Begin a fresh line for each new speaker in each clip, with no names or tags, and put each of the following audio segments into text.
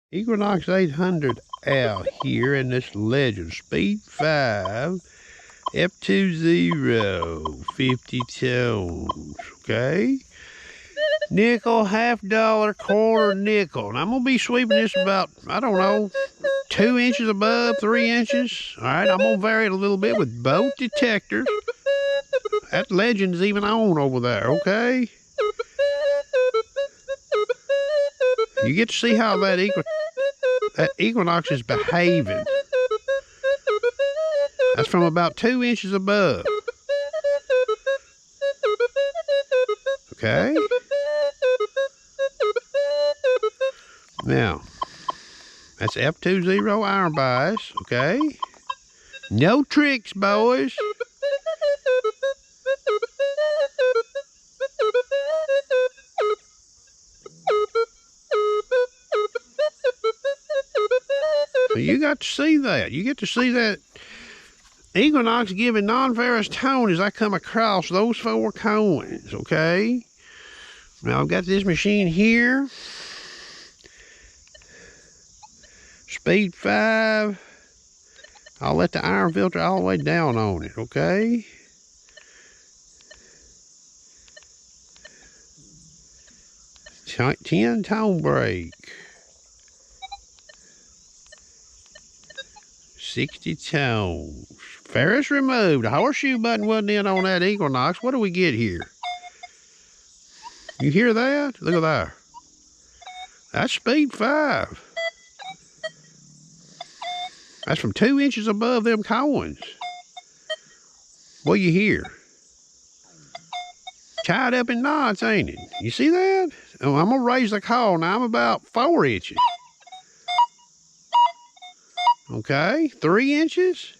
Equinox 800 out here in this Legend Speed 5 F20 50 tones, okay? Nickel, half dollar, quarter nickel. And I'm going to be sweeping this about, I don't know, 2 inches above, 3 inches. All right, I'm going to vary it a little bit with both detectors. That Legend's even on over there, okay? You get to see how that Equinox is behaving. That's from about 2 inches above. Okay? Now, that's F20 iron bias, okay? No tricks, boys. So you got to see that. You get to see that Equinox giving non-ferrous tone as I come across those 4 coins, okay? Now I've got this machine here. Speed 5. I'll let the iron filter all the way down on it, okay? Ten tone break. 60 tones. Ferrous removed. The horseshoe button wasn't in on that Equinox. What do we get here? You hear that? Look at that. That's speed 5. That's from 2 inches above them coins. What you hear? Tied up in knots, ain't it? You see that? Oh, I'm going to raise the call. Now I'm about 4 inches. Okay, 3 inches.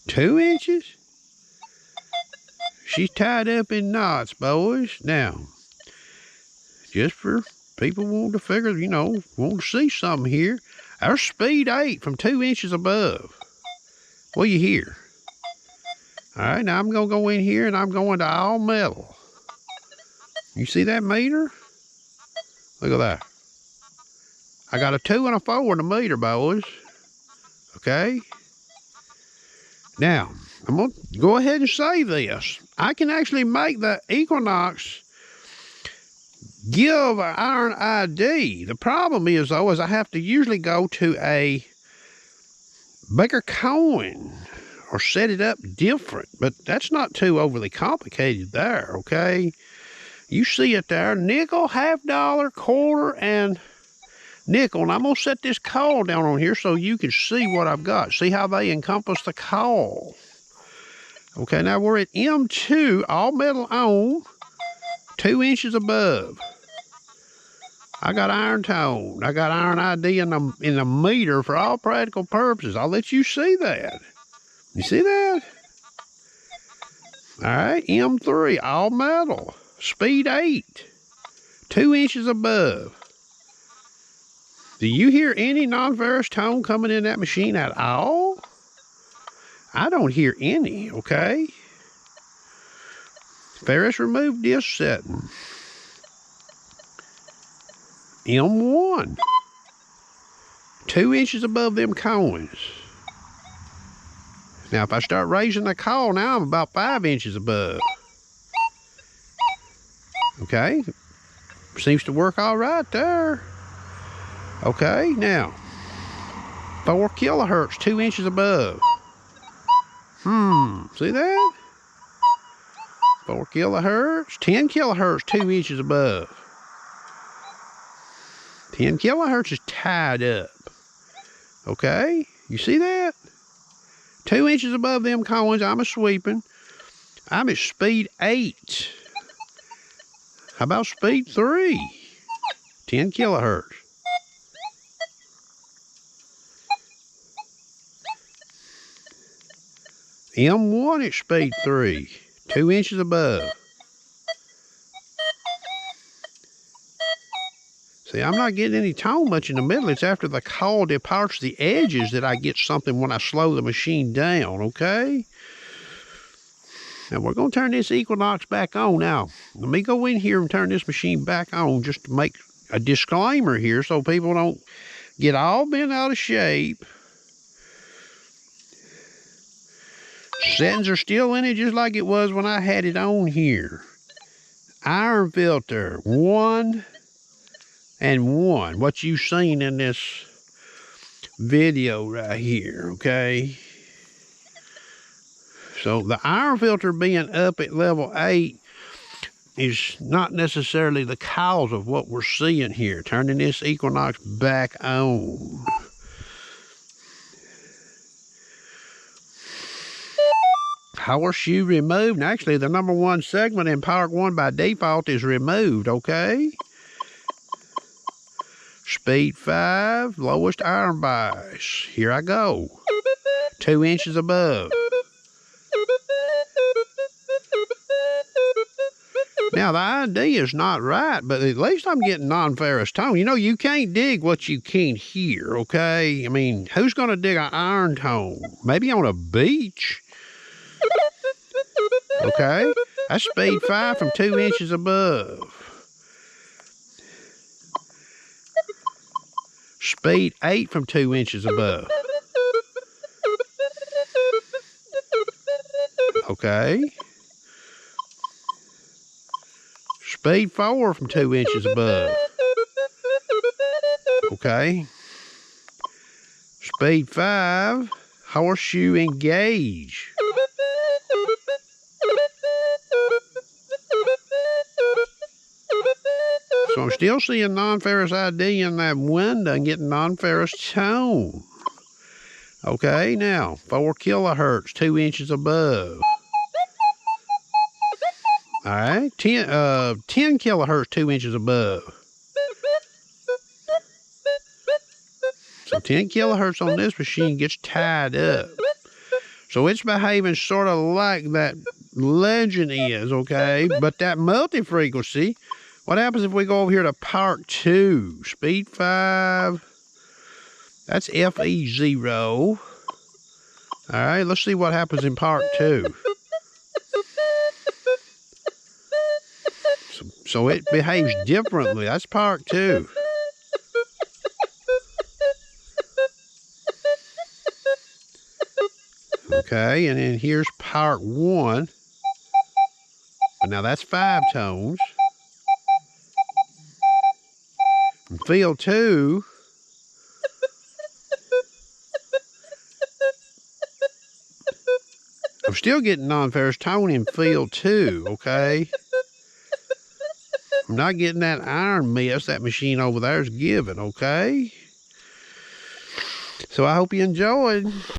2 inches. She's tied up in knots, boys. Now, just for people wanting to figure, want to see something here. Our speed 8 from 2 inches above. What do you hear? All right, now I'm going to go in here and I'm going to all metal. You see that meter? Look at that. I got a 2 and a 4 in the meter, boys. Okay? Now, I'm going to go ahead and say this. I can actually make the Equinox give an iron ID. The problem is, though, is I have to usually go to a bigger coin or set it up different. But that's not too overly complicated there, okay? You see it there. Nickel, half dollar, quarter, and nickel. And I'm going to set this call down on here so you can see what I've got. See how they encompass the call. Okay, now we're at M2, all metal on, 2 inches above. I got iron tone. I got iron ID in the meter for all practical purposes. I'll let you see that. You see that? All right, M3, all metal, speed 8, 2 inches above. Do you hear any non-ferrous tone coming in that machine at all? I don't hear any, okay? Ferrous removed disc setting. M1. 2 inches above them coins. Now, if I start raising the call, now I'm about 5 inches above. Okay? Seems to work all right there. Okay, now, 4 kilohertz, 2 inches above. See that? 4 kilohertz, 10 kilohertz, 2 inches above. 10 kilohertz is tied up. Okay, you see that? 2 inches above them coins, I'm a sweeping. I'm at speed 8. How about speed 3? 10 kilohertz. M1 at speed 3, 2 inches above. See, I'm not getting any tone much in the middle. It's after the call departs the edges that I get something when I slow the machine down, okay? Now, we're going to turn this Equinox back on. Now, let me go in here and turn this machine back on just to make a disclaimer here so people don't get all bent out of shape. Settings are still in it just like it was when I had it on here. Iron filter, 1 and 1. What you've seen in this video right here, okay? So the iron filter being up at level 8 is not necessarily the cause of what we're seeing here. Turning this Equinox back on. Horseshoe removed. And actually, the number 1 segment in Power 1 by default is removed, okay? Speed 5, lowest iron bias. Here I go. 2 inches above. Now, the idea is not right, but at least I'm getting non-ferrous tone. You know, you can't dig what you can't hear, okay? I mean, who's going to dig an iron tone? Maybe on a beach. Okay? That's speed 5 from 2 inches above. Speed 8 from 2 inches above. Okay? Speed 4 from 2 inches above. Okay? Speed 5, horseshoe engage. So I'm still seeing non-ferrous ID in that window and getting non-ferrous tone. Okay, now 4 kilohertz, 2 inches above. All right, 10 kilohertz, 2 inches above. So 10 kilohertz on this machine gets tied up. So it's behaving sort of like that Legend is, okay? But that multi-frequency, what happens if we go over here to Part 2? Speed 5, that's FE0. All right, let's see what happens in Part 2. So it behaves differently. That's Part 2. Okay, and then here's Part 1. But now that's 5 tones. And Field 2. I'm still getting non-ferrous tone in Field 2, okay? I'm not getting that iron mess that machine over there is giving, okay? So I hope you enjoyed.